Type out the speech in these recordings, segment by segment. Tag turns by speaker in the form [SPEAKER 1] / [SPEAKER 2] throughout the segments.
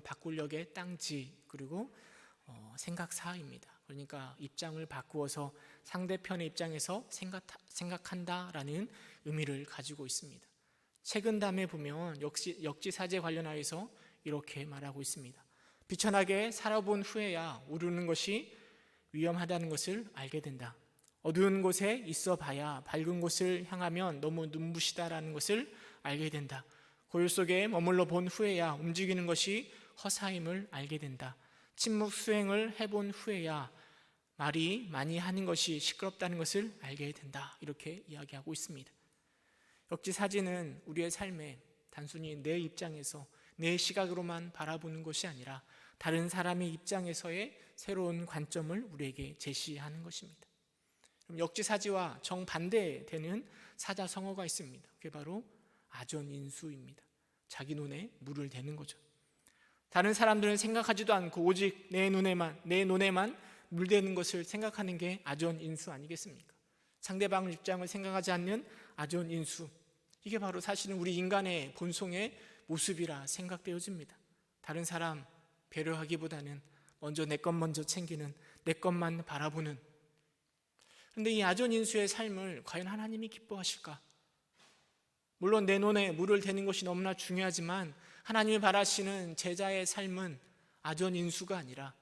[SPEAKER 1] 바라본 바꾸려의 땅지 그리고 생각 사항입니다. 그러니까 입장을 바꾸어서 상대편의 입장에서 생각한다라는 의미를 가지고 있습니다. 책은담에 보면 역지사지에 관련하여서 이렇게 말하고 있습니다. 비천하게 살아본 후에야 오르는 것이 위험하다는 것을 알게 된다. 어두운 곳에 있어 봐야 밝은 곳을 향하면 너무 눈부시다라는 것을 알게 된다. 고요 속에 머물러 본 후에야 움직이는 것이 허사임을 알게 된다. 침묵 수행을 해본 후에야 말이 많이 하는 것이 시끄럽다는 것을 알게 된다. 이렇게 이야기하고 있습니다. 역지사지는 우리의 삶에 단순히 내 입장에서 내 시각으로만 바라보는 것이 아니라 다른 사람의 입장에서의 새로운 관점을 우리에게 제시하는 것입니다. 역지사지와 정반대되는 사자성어가 있습니다. 그게 바로 아전인수입니다. 자기 눈에 물을 대는 거죠. 다른 사람들은 생각하지도 않고 오직 내 눈에만 물대는 것을 생각하는 게 아전인수 아니겠습니까? 상대방의 입장을 생각하지 않는 아전인수, 이게 바로 사실은 우리 인간의 본성의 모습이라 생각되어집니다. 다른 사람 배려하기보다는 먼저 내 것 먼저 챙기는, 내 것만 바라보는. 그런데 이 아전인수의 삶을 과연 하나님이 기뻐하실까? 물론 내 눈에 물을 대는 것이 너무나 중요하지만 하나님이 바라시는 제자의 삶은 아전인수가 아니라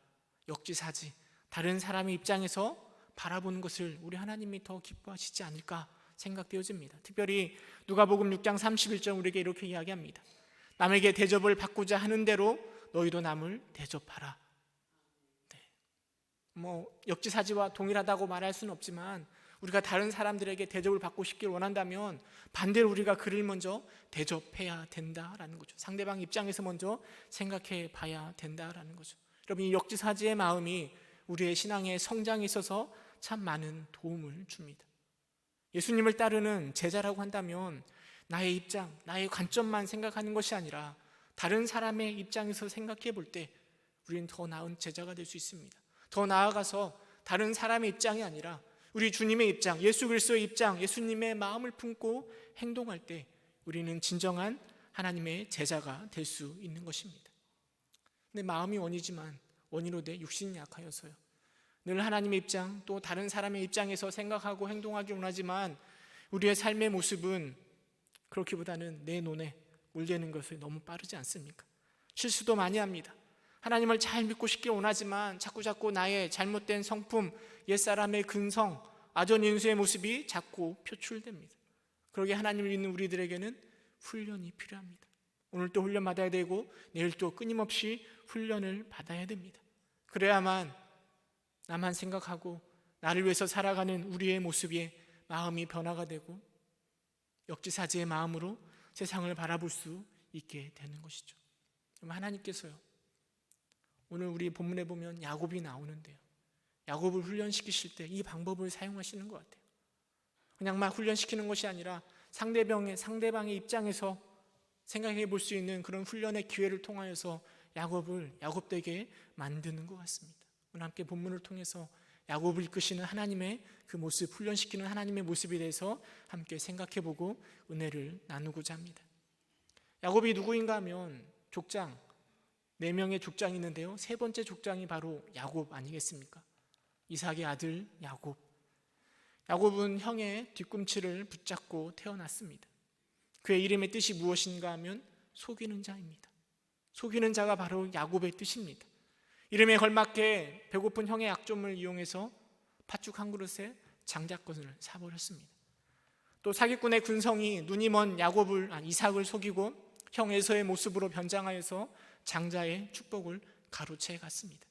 [SPEAKER 1] 역지사지, 다른 사람의 입장에서 바라보는 것을 우리 하나님이 더 기뻐하시지 않을까 생각되어집니다. 특별히 누가복음 6장 31절 우리에게 이렇게 이야기합니다. 남에게 대접을 받고자 하는 대로 너희도 남을 대접하라. 역지사지와 동일하다고 말할 수는 없지만 우리가 다른 사람들에게 대접을 받고 싶길 원한다면 반대로 우리가 그를 먼저 대접해야 된다라는 거죠. 상대방 입장에서 먼저 생각해 봐야 된다라는 거죠. 여러분, 이 역지사지의 마음이 우리의 신앙의 성장에 있어서 참 많은 도움을 줍니다. 예수님을 따르는 제자라고 한다면 나의 입장, 나의 관점만 생각하는 것이 아니라 다른 사람의 입장에서 생각해 볼 때 우리는 더 나은 제자가 될 수 있습니다. 더 나아가서 다른 사람의 입장이 아니라 우리 주님의 입장, 예수 그리스도의 입장, 예수님의 마음을 품고 행동할 때 우리는 진정한 하나님의 제자가 될 수 있는 것입니다. 근데 마음이 원이지만 원이로되 육신이 약하여서요. 늘 하나님의 입장 또 다른 사람의 입장에서 생각하고 행동하기 원하지만 우리의 삶의 모습은 그렇기보다는 내 눈에 물대는 것이 너무 빠르지 않습니까? 실수도 많이 합니다. 하나님을 잘 믿고 싶길 원하지만 자꾸 나의 잘못된 성품, 옛사람의 근성, 아전인수의 모습이 자꾸 표출됩니다. 그러기에 하나님을 믿는 우리들에게는 훈련이 필요합니다. 오늘 또 훈련 받아야 되고 내일 또 끊임없이 훈련을 받아야 됩니다. 그래야만 나만 생각하고 나를 위해서 살아가는 우리의 모습에 마음이 변화가 되고 역지사지의 마음으로 세상을 바라볼 수 있게 되는 것이죠. 하나님께서요, 오늘 우리 본문에 보면 야곱이 나오는데요, 야곱을 훈련시키실 때 이 방법을 사용하시는 것 같아요. 그냥 막 훈련시키는 것이 아니라 상대방의 입장에서 생각해 볼 수 있는 그런 훈련의 기회를 통하여서 야곱을 야곱되게 만드는 것 같습니다. 오늘 함께 본문을 통해서 야곱을 이끄시는 하나님의 그 모습, 훈련시키는 하나님의 모습에 대해서 함께 생각해 보고 은혜를 나누고자 합니다. 야곱이 누구인가 하면 족장, 4명의 족장이 있는데요, 세 번째 족장이 바로 야곱 아니겠습니까? 이삭의 아들 야곱. 야곱은 형의 뒤꿈치를 붙잡고 태어났습니다. 그의 이름의 뜻이 무엇인가 하면 속이는 자입니다. 속이는 자가 바로 야곱의 뜻입니다. 이름에 걸맞게 배고픈 형의 약점을 이용해서 팥죽 한 그릇에 장자권을 사버렸습니다. 또 사기꾼의 군성이 눈이 먼 이삭을 속이고 형 에서의 모습으로 변장하여서 장자의 축복을 가로채 갔습니다.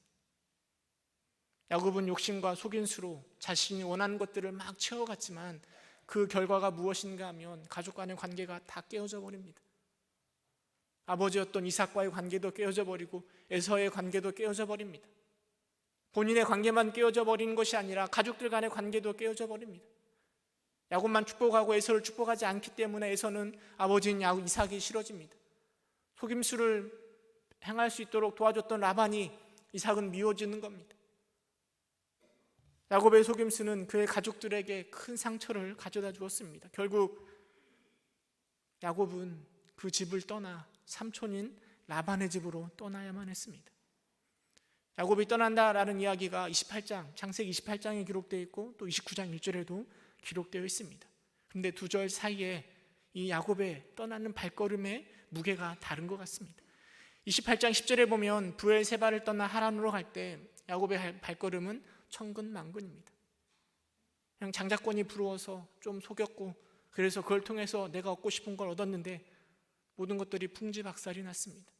[SPEAKER 1] 야곱은 욕심과 속임수로 자신이 원하는 것들을 막 채워갔지만 그 결과가 무엇인가 하면 가족 간의 관계가 다 깨어져 버립니다. 아버지였던 이삭과의 관계도 깨어져 버리고 에서의 관계도 깨어져 버립니다. 본인의 관계만 깨어져 버리는 것이 아니라 가족들 간의 관계도 깨어져 버립니다. 야곱만 축복하고 에서를 축복하지 않기 때문에 에서는 아버지인 이삭이 싫어집니다. 속임수를 행할 수 있도록 도와줬던 라반이 이삭은 미워지는 겁니다. 야곱의 속임수는 그의 가족들에게 큰 상처를 가져다 주었습니다. 결국 야곱은 그 집을 떠나 삼촌인 라반의 집으로 떠나야만 했습니다. 야곱이 떠난다라는 이야기가 28장, 창세기 28장에 기록되어 있고 또 29장 1절에도 기록되어 있습니다. 그런데 두 절 사이에 이 야곱의 떠나는 발걸음의 무게가 다른 것 같습니다. 28장 10절에 보면 브엘세바를 떠나 하란으로 갈 때 야곱의 발걸음은 천근만근입니다. 그냥 장자권이 부러워서 좀 속였고, 그래서 그걸 통해서 내가 얻고 싶은 걸 얻었는데 모든 것들이 풍지박살이 났습니다.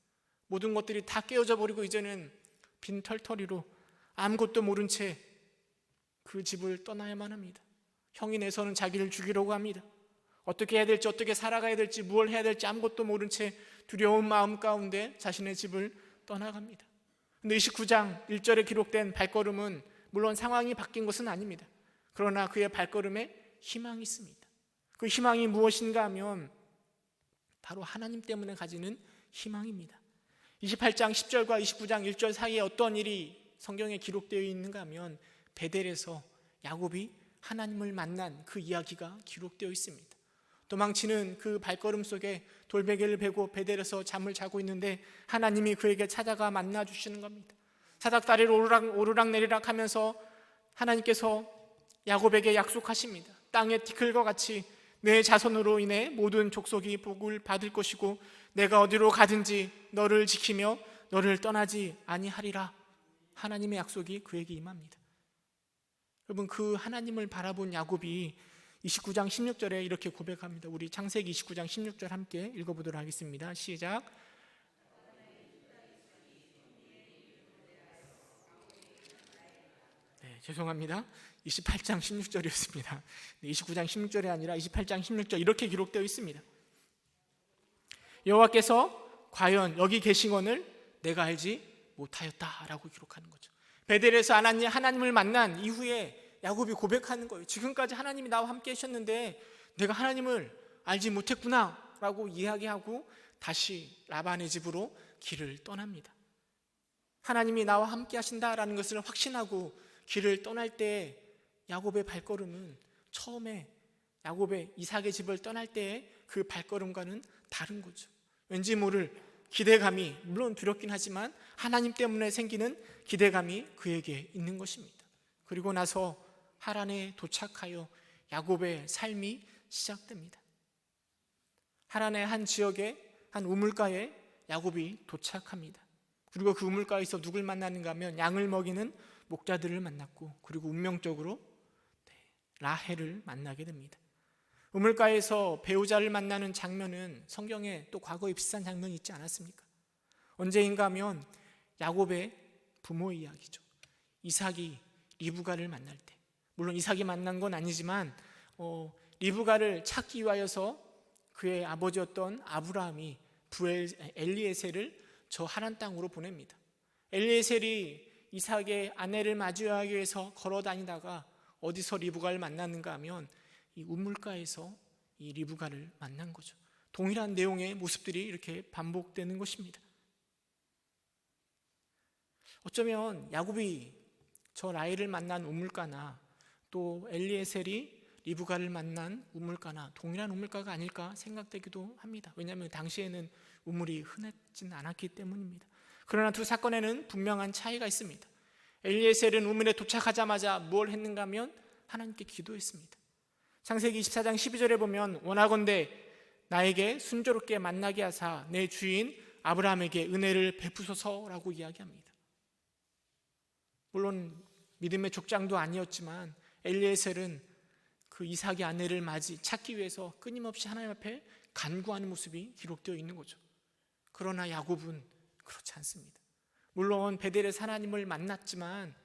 [SPEAKER 1] 모든 것들이 다 깨어져 버리고 이제는 빈털터리로 아무것도 모른 채 그 집을 떠나야만 합니다. 형이 내서는 자기를 죽이려고 합니다. 어떻게 해야 될지, 어떻게 살아가야 될지, 무엇을 해야 될지 아무것도 모른 채 두려운 마음 가운데 자신의 집을 떠나갑니다. 그런데 29장 1절에 기록된 발걸음은 물론 상황이 바뀐 것은 아닙니다. 그러나 그의 발걸음에 희망이 있습니다. 그 희망이 무엇인가 하면 바로 하나님 때문에 가지는 희망입니다. 28장 10절과 29장 1절 사이에 어떤 일이 성경에 기록되어 있는가 하면 베델에서 야곱이 하나님을 만난 그 이야기가 기록되어 있습니다. 도망치는 그 발걸음 속에 돌베개를 베고 베델에서 잠을 자고 있는데 하나님이 그에게 찾아가 만나 주시는 겁니다. 사닥다리를 오르락 내리락 하면서 하나님께서 야곱에게 약속하십니다. 땅의 티끌과 같이 내 자손으로 인해 모든 족속이 복을 받을 것이고 내가 어디로 가든지 너를 지키며 너를 떠나지 아니하리라. 하나님의 약속이 그에게 임합니다. 여러분, 그 하나님을 바라본 야곱이 29장 16절에 이렇게 고백합니다. 우리 창세기 29장 16절 함께 읽어보도록 하겠습니다. 시작. 네, 죄송합니다. 28장 16절이었습니다. 29장 16절이 아니라 28장 16절 이렇게 기록되어 있습니다. 여호와께서 과연 여기 계시거늘 내가 알지 못하였다라고 기록하는 거죠. 베델에서 하나님을 만난 이후에 야곱이 고백하는 거예요. 지금까지 하나님이 나와 함께 하셨는데 내가 하나님을 알지 못했구나 라고 이야기하고 다시 라반의 집으로 길을 떠납니다. 하나님이 나와 함께 하신다라는 것을 확신하고 길을 떠날 때 야곱의 발걸음은 처음에 야곱의 이삭의 집을 떠날 때의 그 발걸음과는 다른 거죠. 왠지 모를 기대감이, 물론 두렵긴 하지만 하나님 때문에 생기는 기대감이 그에게 있는 것입니다. 그리고 나서 하란에 도착하여 야곱의 삶이 시작됩니다. 하란의 한 지역의 한 우물가에 야곱이 도착합니다. 그리고 그 우물가에서 누굴 만나는가 하면 양을 먹이는 목자들을 만났고, 그리고 운명적으로 라헬을 만나게 됩니다. 우물가에서 배우자를 만나는 장면은 성경에 또 과거에 비슷한 장면이 있지 않았습니까? 언제인가 하면 야곱의 부모 이야기죠. 이삭이 리브가를 만날 때, 물론 이삭이 만난 건 아니지만 리브가를 찾기 위하여서 그의 아버지였던 아브라함이 엘리에셀을 저 하란 땅으로 보냅니다. 엘리에셀이 이삭의 아내를 마주하기 위해서 걸어 다니다가 어디서 리브가를 만났는가 하면 이 우물가에서 이 리브가를 만난 거죠. 동일한 내용의 모습들이 이렇게 반복되는 것입니다. 어쩌면 야곱이 저 라헬을 만난 우물가나 또 엘리에셀이 리브가를 만난 우물가나 동일한 우물가가 아닐까 생각되기도 합니다. 왜냐하면 당시에는 우물이 흔하지는 않았기 때문입니다. 그러나 두 사건에는 분명한 차이가 있습니다. 엘리에셀은 우물에 도착하자마자 뭘 했는가 하면 하나님께 기도했습니다. 창세기 24장 12절에 보면 원하건대 나에게 순조롭게 만나게 하사 내 주인 아브라함에게 은혜를 베푸소서라고 이야기합니다. 물론 믿음의 족장도 아니었지만 엘리에셀은 그 이삭의 아내를 찾기 위해서 끊임없이 하나님 앞에 간구하는 모습이 기록되어 있는 거죠. 그러나 야곱은 그렇지 않습니다. 물론 베델에서 하나님을 만났지만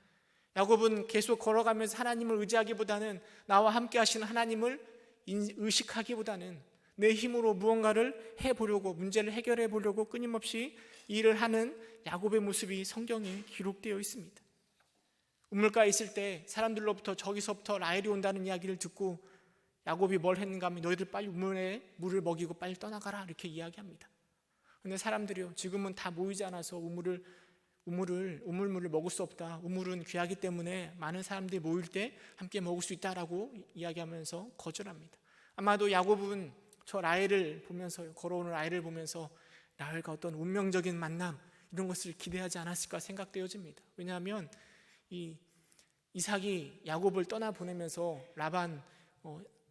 [SPEAKER 1] 야곱은 계속 걸어가면서 하나님을 의지하기보다는 나와 함께 하시는 하나님을 의식하기보다는 내 힘으로 무언가를 해보려고, 문제를 해결해 보려고 끊임없이 일을 하는 야곱의 모습이 성경에 기록되어 있습니다. 우물가에 있을 때 사람들로부터 저기서부터 라헬이 온다는 이야기를 듣고 야곱이 뭘 했는가 하면 너희들 빨리 우물에 물을 먹이고 빨리 떠나가라 이렇게 이야기합니다. 그런데 사람들이요, 지금은 다 모이지 않아서 우물물을 먹을 수 없다, 우물은 귀하기 때문에 많은 사람들이 모일 때 함께 먹을 수 있다라고 이야기하면서 거절합니다. 아마도 야곱은 저 라헬을 보면서, 걸어오는 라헬을 보면서 라헬과 어떤 운명적인 만남 이런 것을 기대하지 않았을까 생각되어집니다. 왜냐하면 이 이삭이 야곱을 떠나보내면서 라반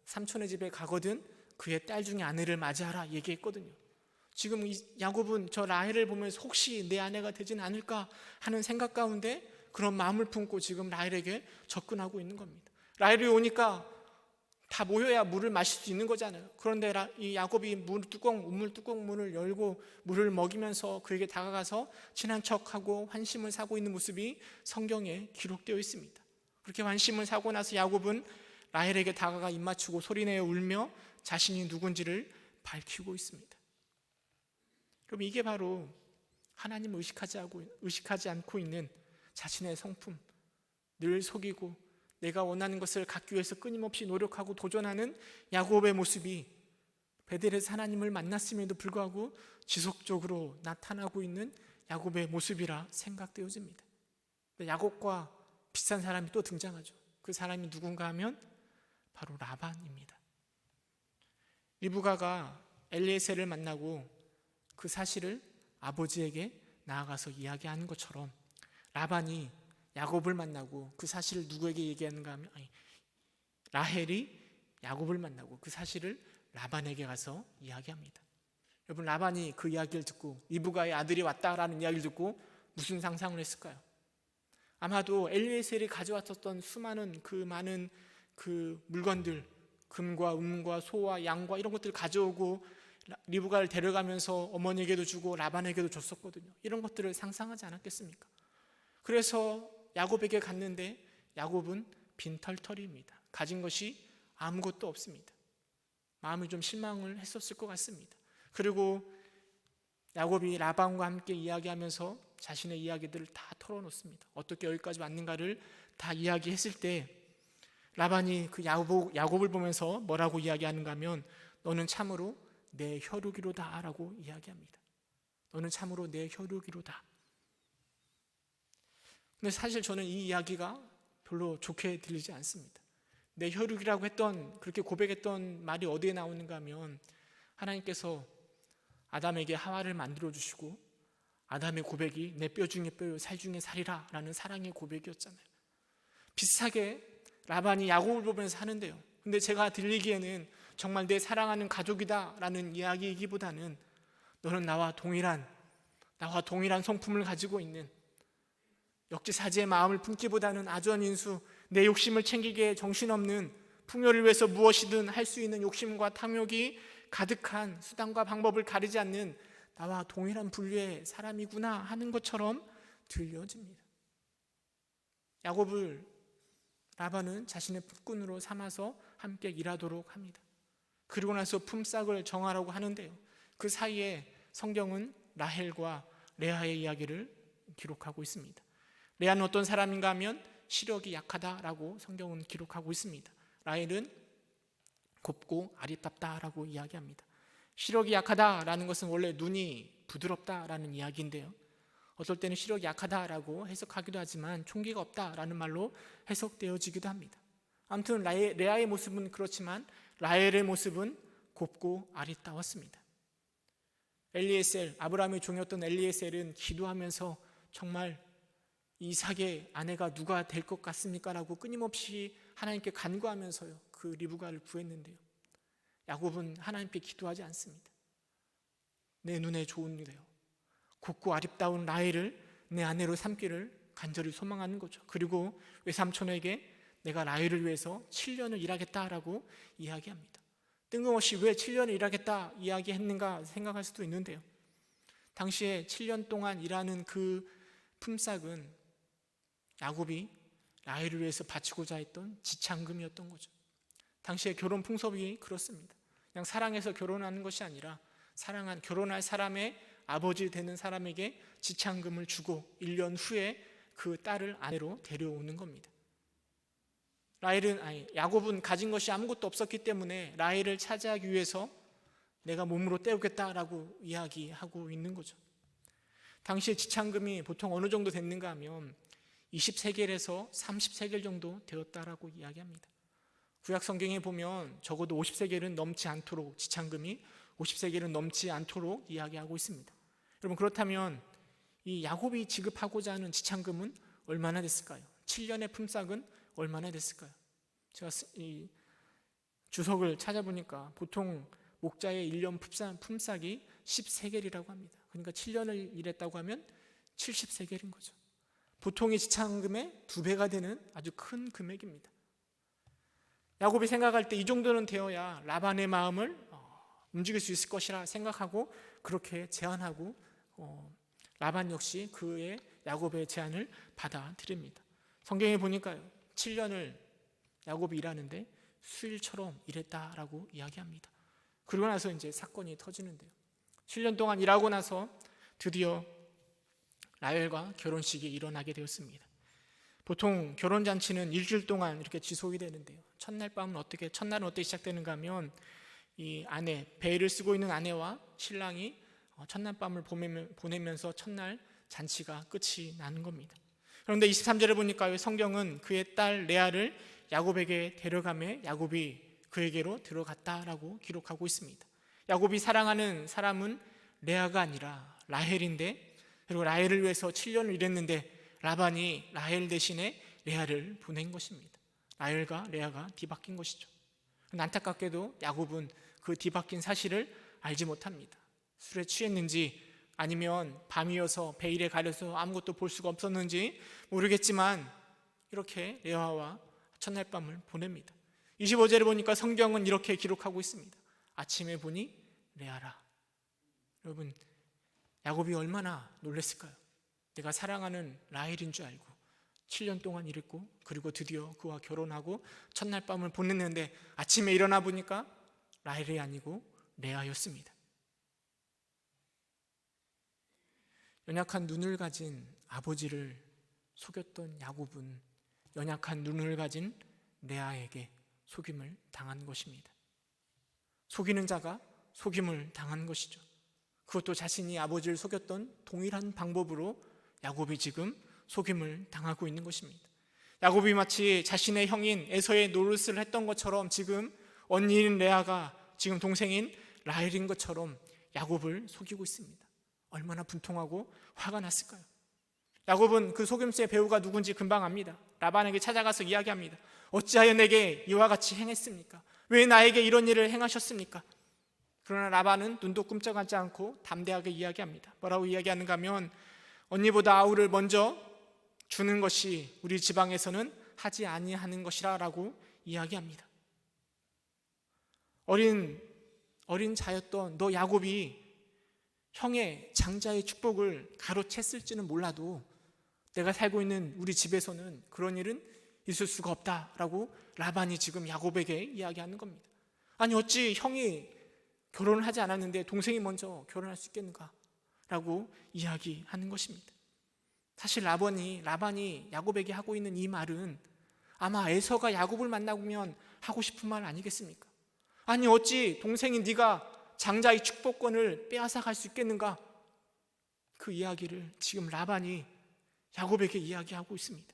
[SPEAKER 1] 삼촌의 집에 가거든 그의 딸 중에 아내를 맞이하라 얘기했거든요. 지금 야곱은 저 라헬을 보면서 혹시 내 아내가 되진 않을까 하는 생각 가운데 그런 마음을 품고 지금 라헬에게 접근하고 있는 겁니다. 라헬이 오니까 다 모여야 물을 마실 수 있는 거잖아요. 그런데 이 야곱이 우물 뚜껑 문을 열고 물을 먹이면서 그에게 다가가서 친한 척하고 환심을 사고 있는 모습이 성경에 기록되어 있습니다. 그렇게 환심을 사고 나서 야곱은 라헬에게 다가가 입 맞추고 소리내어 울며 자신이 누군지를 밝히고 있습니다. 그럼 이게 바로 하나님을 의식하지 않고 있는 자신의 성품, 늘 속이고 내가 원하는 것을 갖기 위해서 끊임없이 노력하고 도전하는 야곱의 모습이 베델에서 하나님을 만났음에도 불구하고 지속적으로 나타나고 있는 야곱의 모습이라 생각되어집니다. 야곱과 비슷한 사람이 또 등장하죠. 그 사람이 누군가 하면 바로 라반입니다. 리브가가 엘리에셀을 만나고 그 사실을 아버지에게 나아가서 이야기하는 것처럼 라반이 야곱을 만나고 그 사실을 누구에게 얘기하는가 하면 라헬이 야곱을 만나고 그 사실을 라반에게 가서 이야기합니다. 여러분, 라반이 그 이야기를 듣고 리브가의 아들이 왔다라는 이야기를 듣고 무슨 상상을 했을까요? 아마도 엘리에셀이 가져왔었던 수많은 그 많은 그 물건들, 금과 은과 소와 양과 이런 것들을 가져오고 리브가를 데려가면서 어머니에게도 주고 라반에게도 줬었거든요. 이런 것들을 상상하지 않았겠습니까? 그래서 야곱에게 갔는데 야곱은 빈털터리입니다. 가진 것이 아무것도 없습니다. 마음이 좀 실망을 했었을 것 같습니다. 그리고 야곱이 라반과 함께 이야기하면서 자신의 이야기들을 다 털어놓습니다. 어떻게 여기까지 왔는가를 다 이야기했을 때 라반이 그 야곱을 보면서 뭐라고 이야기하는가 하면 너는 참으로 내 혈육이로다 라고 이야기합니다. 너는 참으로 내 혈육이로다. 근데 사실 저는 이 이야기가 별로 좋게 들리지 않습니다. 내 혈육이라고 그렇게 고백했던 말이 어디에 나오는가 하면 하나님께서 아담에게 하와를 만들어 주시고 아담의 고백이 내 뼈 중에 뼈요 살 중에 살이라 라는 사랑의 고백이었잖아요. 비슷하게 라반이 야곱을 보면서 하는데요. 근데 제가 들리기에는 정말 내 사랑하는 가족이다 라는 이야기이기보다는 너는 나와 동일한 성품을 가지고 있는 역지사지의 마음을 품기보다는 아주한인수 내 욕심을 챙기기에 정신없는 풍요를 위해서 무엇이든 할 수 있는 욕심과 탐욕이 가득한 수단과 방법을 가리지 않는 나와 동일한 분류의 사람이구나 하는 것처럼 들려집니다. 야곱을 라반은 자신의 품꾼으로 삼아서 함께 일하도록 합니다. 그리고 나서 품삯을 정하라고 하는데요. 그 사이에 성경은 라헬과 레아의 이야기를 기록하고 있습니다. 레아는 어떤 사람인가 하면 시력이 약하다라고 성경은 기록하고 있습니다. 라헬은 곱고 아리답다라고 이야기합니다. 시력이 약하다라는 것은 원래 눈이 부드럽다라는 이야기인데요. 어떨 때는 시력이 약하다라고 해석하기도 하지만 총기가 없다라는 말로 해석되어지기도 합니다. 아무튼 레아의 모습은 그렇지만 라헬의 모습은 곱고 아리따웠습니다. 아브라함의 종이었던 엘리에셀은 기도하면서 정말 이삭의 아내가 누가 될 것 같습니까? 라고 끊임없이 하나님께 간구하면서요 그 리브가를 구했는데요. 야곱은 하나님께 기도하지 않습니다. 내 눈에 좋은데요 곱고 아름다운 라헬을 내 아내로 삼기를 간절히 소망하는 거죠. 그리고 외삼촌에게 내가 라헬을 위해서 7년을 일하겠다라고 이야기합니다. 뜬금없이 왜 7년을 일하겠다 이야기했는가 생각할 수도 있는데요. 당시에 7년 동안 일하는 그 품삯은 야곱이 라헬을 위해서 바치고자 했던 지참금이었던 거죠. 당시에 결혼 풍습이 그렇습니다. 그냥 사랑해서 결혼하는 것이 아니라 결혼할 사람의 아버지 되는 사람에게 지참금을 주고 1년 후에 그 딸을 아내로 데려오는 겁니다. 야곱은 가진 것이 아무것도 없었기 때문에 라헬을 차지하기 위해서 내가 몸으로 때우겠다라고 이야기하고 있는 거죠. 당시에 지참금이 보통 어느 정도 됐는가 하면 20세겔에서 30세겔 정도 되었다라고 이야기합니다. 구약 성경에 보면 적어도 50세겔은 넘지 않도록 지참금이 50세겔은 넘지 않도록 이야기하고 있습니다. 여러분, 그렇다면 이 야곱이 지급하고자 하는 지참금은 얼마나 됐을까요? 7년의 품삯은 얼마나 됐을까요? 제가 이 주석을 찾아보니까 보통 목자의 1년 품삯이 10세겔이라고 합니다. 그러니까 7년을 일했다고 하면 70세겔인 거죠. 보통의 지참금의 2배가 되는 아주 큰 금액입니다. 야곱이 생각할 때 이 정도는 되어야 라반의 마음을 움직일 수 있을 것이라 생각하고 그렇게 제안하고 라반 역시 그의 야곱의 제안을 받아들입니다. 성경에 보니까요, 7년을 야곱이 일하는데 수일처럼 일했다라고 이야기합니다. 그러고 나서 이제 사건이 터지는데요, 7년 동안 일하고 나서 드디어 라헬과 결혼식이 일어나게 되었습니다. 보통 결혼잔치는 일주일 동안 이렇게 지속이 되는데요, 첫날은 어떻게 시작되는가 하면 이 아내, 베일을 쓰고 있는 아내와 신랑이 첫날밤을 보내면서 첫날 잔치가 끝이 나는 겁니다. 그런데 23절에 보니까 성경은 그의 딸 레아를 야곱에게 데려가매 야곱이 그에게로 들어갔다라고 기록하고 있습니다. 야곱이 사랑하는 사람은 레아가 아니라 라헬인데, 그리고 라헬을 위해서 7년을 일했는데 라반이 라헬 대신에 레아를 보낸 것입니다. 라헬과 레아가 뒤바뀐 것이죠. 안타깝게도 야곱은 그 뒤바뀐 사실을 알지 못합니다. 술에 취했는지 아니면 밤이어서 베일에 가려서 아무것도 볼 수가 없었는지 모르겠지만 이렇게 레아와 첫날 밤을 보냅니다. 25절에 보니까 성경은 이렇게 기록하고 있습니다. 아침에 보니 레아라. 여러분, 야곱이 얼마나 놀랐을까요? 내가 사랑하는 라헬인 줄 알고 7년 동안 일했고 그리고 드디어 그와 결혼하고 첫날 밤을 보냈는데 아침에 일어나 보니까 라헬이 아니고 레아였습니다. 연약한 눈을 가진 아버지를 속였던 야곱은 연약한 눈을 가진 레아에게 속임을 당한 것입니다. 속이는 자가 속임을 당한 것이죠. 그것도 자신이 아버지를 속였던 동일한 방법으로 야곱이 지금 속임을 당하고 있는 것입니다. 야곱이 마치 자신의 형인 에서의 노릇을 했던 것처럼 지금 언니인 레아가 지금 동생인 라헬인 것처럼 야곱을 속이고 있습니다. 얼마나 분통하고 화가 났을까요? 야곱은 그 속임수의 배우가 누군지 금방 압니다. 라반에게 찾아가서 이야기합니다. 어찌하여 내게 이와 같이 행했습니까? 왜 나에게 이런 일을 행하셨습니까? 그러나 라반은 눈도 끔찍하지 않고 담대하게 이야기합니다. 뭐라고 이야기하는가 하면 언니보다 아우를 먼저 주는 것이 우리 지방에서는 하지 아니하는 것이라 라고 이야기합니다. 어린 자였던 너 야곱이 형의 장자의 축복을 가로챘을지는 몰라도 내가 살고 있는 우리 집에서는 그런 일은 있을 수가 없다라고 라반이 지금 야곱에게 이야기하는 겁니다. 아니 어찌 형이 결혼을 하지 않았는데 동생이 먼저 결혼할 수 있겠는가? 라고 이야기하는 것입니다. 사실 라반이 야곱에게 하고 있는 이 말은 아마 에서가 야곱을 만나면 하고 싶은 말 아니겠습니까? 아니 어찌 동생인 네가 장자의 축복권을 빼앗아 갈 수 있겠는가? 그 이야기를 지금 라반이 야곱에게 이야기하고 있습니다.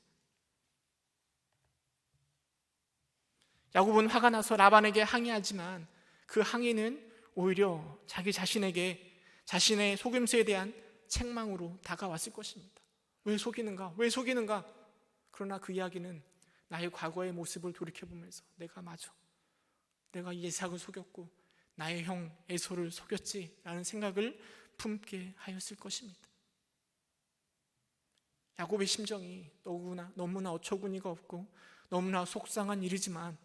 [SPEAKER 1] 야곱은 화가 나서 라반에게 항의하지만 그 항의는 오히려 자기 자신에게 자신의 속임수에 대한 책망으로 다가왔을 것입니다. 왜 속이는가? 왜 속이는가? 그러나 그 이야기는 나의 과거의 모습을 돌이켜보면서 내가 이삭을 속였고 나의 형 에서를 속였지라는 생각을 품게 하였을 것입니다. 야곱의 심정이 너무나 어처구니가 없고 너무나 속상한 일이지만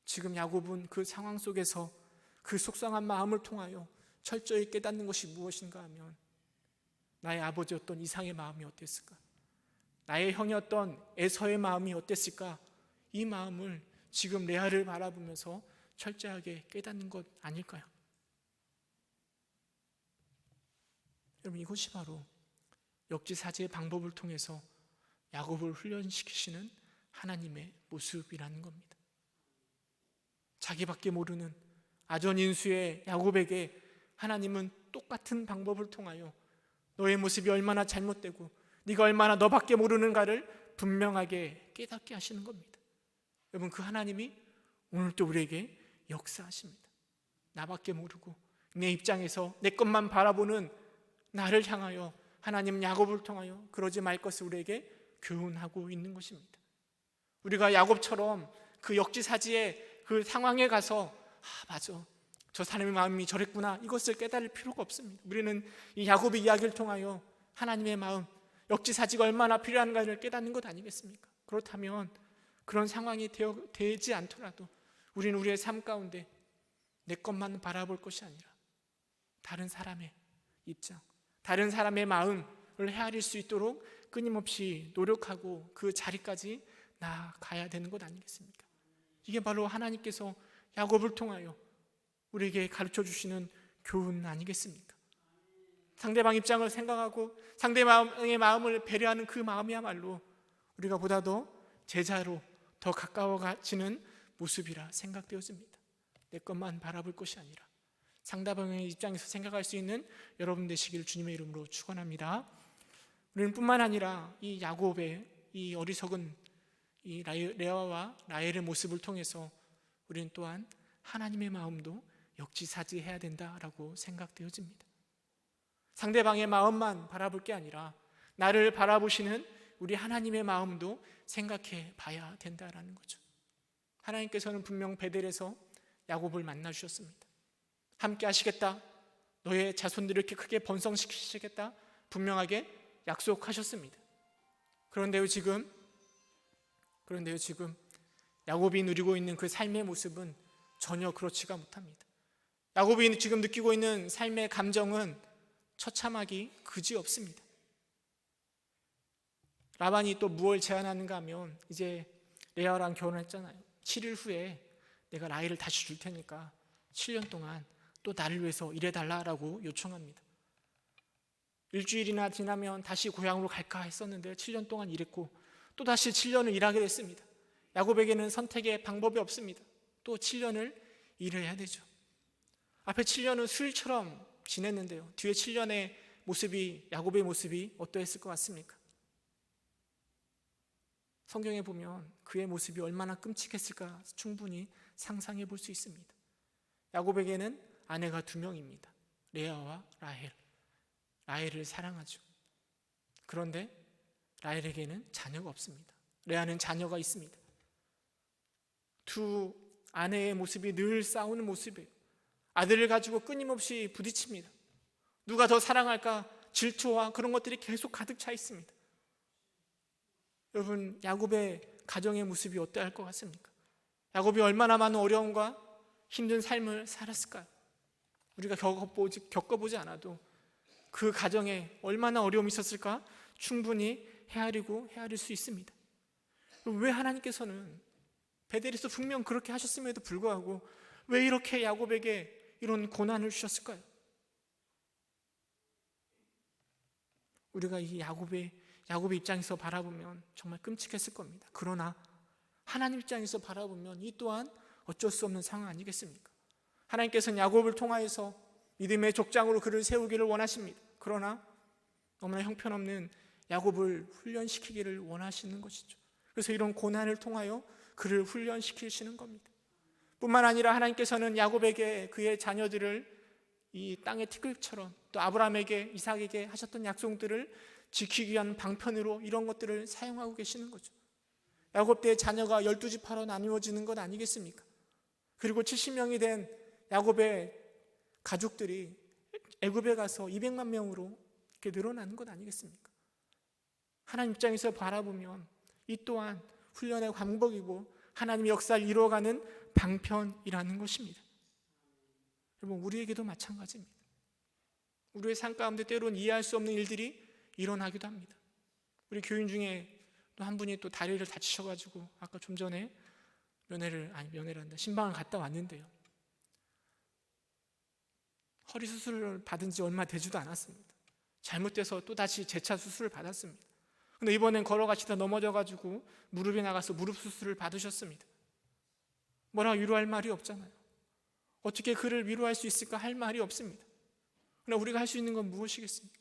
[SPEAKER 1] 지금 야곱은 그 상황 속에서 그 속상한 마음을 통하여 철저히 깨닫는 것이 무엇인가 하면 나의 아버지였던 이삭의 마음이 어땠을까? 나의 형이었던 에서의 마음이 어땠을까? 이 마음을 지금 레아를 바라보면서 철저하게 깨닫는 것 아닐까요? 여러분, 이것이 바로 역지사지의 방법을 통해서 야곱을 훈련시키시는 하나님의 모습이라는 겁니다. 자기밖에 모르는 아전인수의 야곱에게 하나님은 똑같은 방법을 통하여 너의 모습이 얼마나 잘못되고 네가 얼마나 너밖에 모르는가를 분명하게 깨닫게 하시는 겁니다. 여러분, 그 하나님이 오늘도 우리에게 역사하십니다. 나밖에 모르고 내 입장에서 내 것만 바라보는 나를 향하여 하나님 야곱을 통하여 그러지 말 것을 우리에게 교훈하고 있는 것입니다. 우리가 야곱처럼 그 역지사지의 그 상황에 가서 맞아, 저 사람의 마음이 저랬구나, 이것을 깨달을 필요가 없습니다. 우리는 이 야곱의 이야기를 통하여 하나님의 마음, 역지사지가 얼마나 필요한가를 깨닫는 것 아니겠습니까? 그렇다면 그런 상황이 되지 않더라도 우리는 우리의 삶 가운데 내 것만 바라볼 것이 아니라 다른 사람의 입장, 다른 사람의 마음을 헤아릴 수 있도록 끊임없이 노력하고 그 자리까지 나아가야 되는 것 아니겠습니까? 이게 바로 하나님께서 야곱을 통하여 우리에게 가르쳐 주시는 교훈 아니겠습니까? 상대방 입장을 생각하고 상대방의 마음을 배려하는 그 마음이야말로 우리가 보다 더 제자로 더 가까워지는 모습이라 생각되어집니다. 내 것만 바라볼 것이 아니라 상대방의 입장에서 생각할 수 있는 여러분 되시기를 주님의 이름으로 축원합니다. 우리는 뿐만 아니라 이 야곱의 이 어리석은 이 레아와 라헬의 모습을 통해서 우리는 또한 하나님의 마음도 역지사지해야 된다라고 생각되어집니다. 상대방의 마음만 바라볼 게 아니라 나를 바라보시는 우리 하나님의 마음도 생각해 봐야 된다라는 거죠. 하나님께서는 분명 베델에서 야곱을 만나 주셨습니다. 함께 하시겠다, 너의 자손들을 이렇게 크게 번성시키시겠다 분명하게 약속하셨습니다. 그런데요 지금 야곱이 누리고 있는 그 삶의 모습은 전혀 그렇지가 못합니다. 야곱이 지금 느끼고 있는 삶의 감정은 처참하기 그지없습니다. 라반이 또 무엇을 제안하는가 하면, 이제 레아랑 결혼했잖아요. 7일 후에 내가 라헬을 다시 줄 테니까 7년 동안 또 나를 위해서 일해달라고 요청합니다. 일주일이나 지나면 다시 고향으로 갈까 했었는데 7년 동안 일했고 또 다시 7년을 일하게 됐습니다. 야곱에게는 선택의 방법이 없습니다. 또 7년을 일을 해야 되죠. 앞에 7년은 수일처럼 지냈는데요, 뒤에 7년의 모습이, 야곱의 모습이 어떠했을 것 같습니까? 성경에 보면 그의 모습이 얼마나 끔찍했을까 충분히 상상해 볼 수 있습니다. 야곱에게는 아내가 2명입니다. 레아와 라헬. 라헬을 사랑하죠. 그런데 라헬에게는 자녀가 없습니다. 레아는 자녀가 있습니다. 두 아내의 모습이 늘 싸우는 모습이에요. 아들을 가지고 끊임없이 부딪힙니다. 누가 더 사랑할까 질투와 그런 것들이 계속 가득 차 있습니다. 여러분, 야곱의 가정의 모습이 어떠할 것 같습니까? 야곱이 얼마나 많은 어려움과 힘든 삶을 살았을까요? 우리가 겪어보지 않아도 그 가정에 얼마나 어려움이 있었을까 충분히 헤아릴 수 있습니다. 왜 하나님께서는 베델에서 분명 그렇게 하셨음에도 불구하고 왜 이렇게 야곱에게 이런 고난을 주셨을까요? 우리가 이 야곱의 입장에서 바라보면 정말 끔찍했을 겁니다. 그러나 하나님 입장에서 바라보면 이 또한 어쩔 수 없는 상황 아니겠습니까? 하나님께서는 야곱을 통하여서 믿음의 족장으로 그를 세우기를 원하십니다. 그러나 너무나 형편없는 야곱을 훈련시키기를 원하시는 것이죠. 그래서 이런 고난을 통하여 그를 훈련시키시는 겁니다. 뿐만 아니라 하나님께서는 야곱에게 그의 자녀들을 이 땅의 티끌처럼, 또 아브라함에게, 이삭에게 하셨던 약속들을 지키기 위한 방편으로 이런 것들을 사용하고 계시는 거죠. 야곱 때의 자녀가 12지파로 나누어지는 것 아니겠습니까? 그리고 70명이 된 야곱의 가족들이 애굽에 가서 200만 명으로 이렇게 늘어나는 것 아니겠습니까? 하나님 입장에서 바라보면 이 또한 훈련의 광복이고 하나님의 역사를 이루어가는 방편이라는 것입니다. 여러분, 우리에게도 마찬가지입니다. 우리의 삶 가운데 때로는 이해할 수 없는 일들이 일어나기도 합니다. 우리 교인 중에 또 한 분이 또 다리를 다치셔가지고 아까 좀 전에 신방을 갔다 왔는데요, 허리 수술을 받은 지 얼마 되지도 않았습니다. 잘못돼서 또 다시 재차 수술을 받았습니다. 근데 이번엔 걸어가시다 넘어져가지고 무릎이 나가서 무릎 수술을 받으셨습니다. 뭐라 위로할 말이 없잖아요. 어떻게 그를 위로할 수 있을까 할 말이 없습니다. 그러나 우리가 할 수 있는 건 무엇이겠습니까?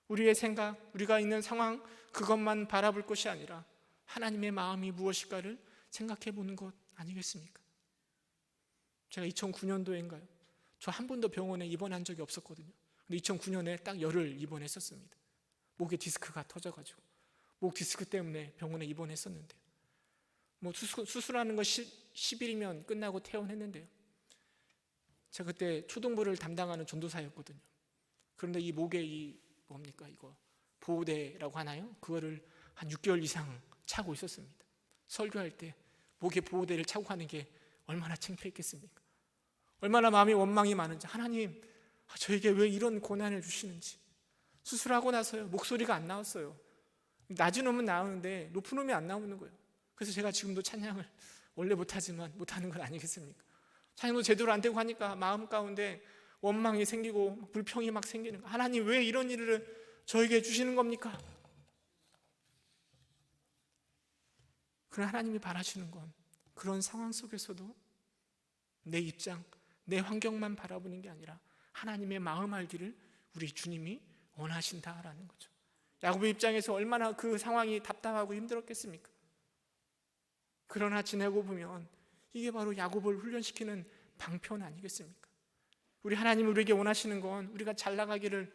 [SPEAKER 1] 우리의 생각, 우리가 있는 상황, 그것만 바라볼 것이 아니라 하나님의 마음이 무엇일까를 생각해 보는 것 아니겠습니까? 제가 2009년도인가요? 저 한 번도 병원에 입원한 적이 없었거든요. 근데 2009년에 딱 열을 입원했었습니다. 목에 디스크가 터져가지고 목 디스크 때문에 병원에 입원했었는데요. 뭐 수술하는 거 10일이면 끝나고 퇴원했는데요. 제가 그때 초등부를 담당하는 전도사였거든요. 그런데 이 목에 이 뭡니까 이거 보호대라고 하나요? 그거를 한 6개월 이상 차고 있었습니다. 설교할 때 목에 보호대를 차고 하는 게 얼마나 창피했겠습니까? 얼마나 마음이 원망이 많은지, 하나님 저에게 왜 이런 고난을 주시는지. 수술하고 나서요 목소리가 안 나왔어요. 낮은 음은 나오는데 높은 음이 안 나오는 거예요. 그래서 제가 지금도 찬양을 원래 못하지만 못하는 건 아니겠습니까? 찬양도 제대로 안 되고 하니까 마음 가운데 원망이 생기고 불평이 막 생기는 거예요. 하나님 왜 이런 일을 저에게 주시는 겁니까? 그러나 하나님이 바라시는 건 그런 상황 속에서도 내 입장, 내 환경만 바라보는 게 아니라 하나님의 마음 알기를 우리 주님이 원하신다라는 거죠. 야곱의 입장에서 얼마나 그 상황이 답답하고 힘들었겠습니까? 그러나 지내고 보면 이게 바로 야곱을 훈련시키는 방편 아니겠습니까? 우리 하나님이 우리에게 원하시는 건 우리가 잘 나가기를,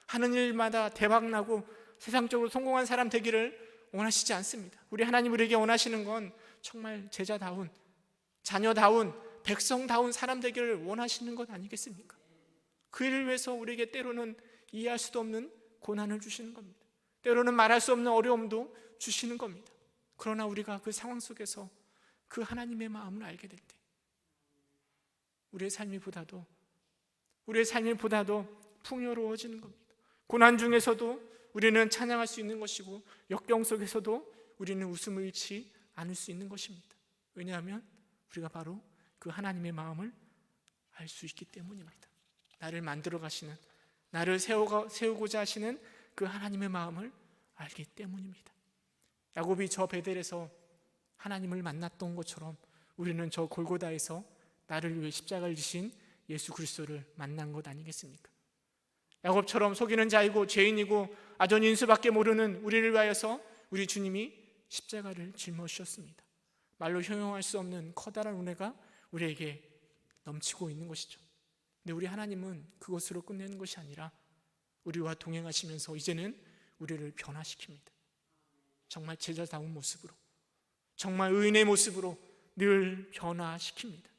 [SPEAKER 1] 하는 일마다 대박나고 세상적으로 성공한 사람 되기를 원하시지 않습니다. 우리 하나님 우리에게 원하시는 건 정말 제자다운, 자녀다운, 백성다운 사람 되기를 원하시는 것 아니겠습니까? 그 일을 위해서 우리에게 때로는 이해할 수도 없는 고난을 주시는 겁니다. 때로는 말할 수 없는 어려움도 주시는 겁니다. 그러나 우리가 그 상황 속에서 그 하나님의 마음을 알게 될 때 우리의 삶이 보다도 풍요로워지는 겁니다. 고난 중에서도 우리는 찬양할 수 있는 것이고 역경 속에서도 우리는 웃음을 잃지 않을 수 있는 것입니다. 왜냐하면 우리가 바로 그 하나님의 마음을 알 수 있기 때문입니다. 나를 만들어 가시는, 나를 세우고자 하시는 그 하나님의 마음을 알기 때문입니다. 야곱이 저 베델에서 하나님을 만났던 것처럼 우리는 저 골고다에서 나를 위해 십자가를 지신 예수 그리스도를 만난 것 아니겠습니까? 야곱처럼 속이는 자이고 죄인이고 아전 인수밖에 모르는 우리를 위하여서 우리 주님이 십자가를 짊어지셨습니다. 말로 형용할 수 없는 커다란 은혜가 우리에게 넘치고 있는 것이죠. 근데 우리 하나님은 그것으로 끝내는 것이 아니라 우리와 동행하시면서 이제는 우리를 변화시킵니다. 정말 제자다운 모습으로, 정말 의인의 모습으로 늘 변화시킵니다.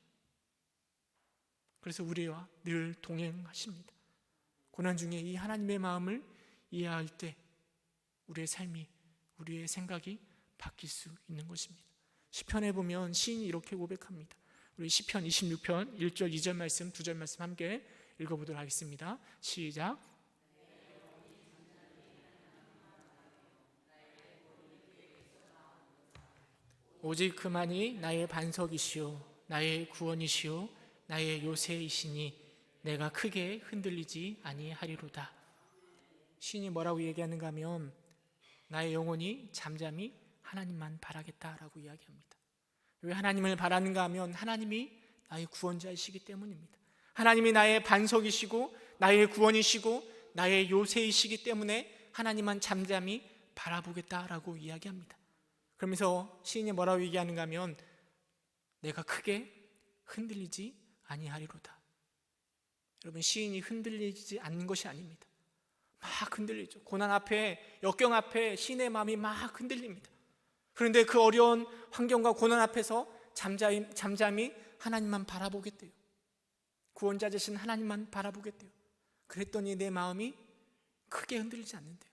[SPEAKER 1] 그래서 우리와 늘 동행하십니다. 고난 중에 이 하나님의 마음을 이해할 때 우리의 삶이, 우리의 생각이 바뀔 수 있는 것입니다. 시편에 보면 시인이 이렇게 고백합니다. 우리 시편 26편 1절 2절 말씀 2절 말씀 함께 읽어보도록 하겠습니다. 시작. 오직 그만이 나의 반석이시오 나의 구원이시오 나의 요새이시니 내가 크게 흔들리지 아니하리로다. 시인이 뭐라고 얘기하는가 하면 나의 영혼이 잠잠히 하나님만 바라겠다라고 이야기합니다. 왜 하나님을 바라는가 하면 하나님이 나의 구원자이시기 때문입니다. 하나님이 나의 반석이시고 나의 구원이시고 나의 요새이시기 때문에 하나님만 잠잠히 바라보겠다라고 이야기합니다. 그러면서 시인이 뭐라고 얘기하는가 하면 내가 크게 흔들리지 아니하리로다. 여러분, 시인이 흔들리지 않는 것이 아닙니다. 막 흔들리죠. 고난 앞에, 역경 앞에 시인의 마음이 막 흔들립니다. 그런데 그 어려운 환경과 고난 앞에서 잠잠히 하나님만 바라보겠대요. 구원자 되신 하나님만 바라보겠대요. 그랬더니 내 마음이 크게 흔들리지 않는데요.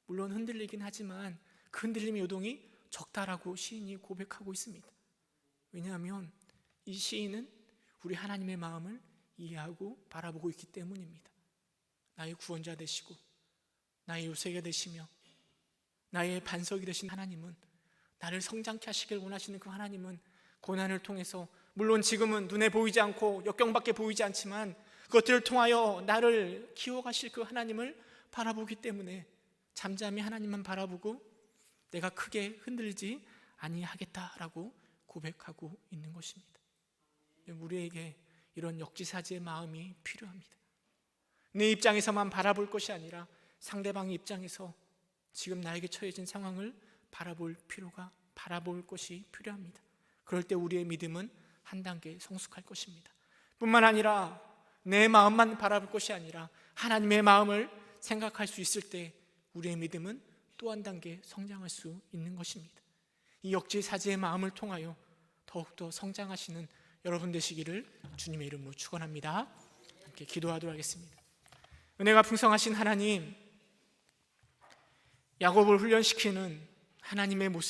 [SPEAKER 1] 물론 흔들리긴 하지만 그 흔들림의 요동이 적다라고 시인이 고백하고 있습니다. 왜냐하면 이 시인은 우리 하나님의 마음을 이해하고 바라보고 있기 때문입니다. 나의 구원자 되시고 나의 요새가 되시며 나의 반석이 되신 하나님은, 나를 성장케 하시길 원하시는 그 하나님은 고난을 통해서, 물론 지금은 눈에 보이지 않고 역경밖에 보이지 않지만 그것들을 통하여 나를 키워가실 그 하나님을 바라보기 때문에 잠잠히 하나님만 바라보고 내가 크게 흔들리지 아니하겠다라고 고백하고 있는 것입니다. 우리에게 이런 역지사지의 마음이 필요합니다. 내 입장에서만 바라볼 것이 아니라 상대방의 입장에서 지금 나에게 처해진 상황을 바라볼 것이 필요합니다. 그럴 때 우리의 믿음은 한 단계 성숙할 것입니다. 뿐만 아니라 내 마음만 바라볼 것이 아니라 하나님의 마음을 생각할 수 있을 때 우리의 믿음은 또 한 단계 성장할 수 있는 것입니다. 이 역지사지의 마음을 통하여 더욱더 성장하시는 여러분 되시기를 주님의 이름으로 축원합니다. 함께 기도하도록 하겠습니다. 은혜가 풍성하신 하나님, 야곱을 훈련시키는 하나님의 모습,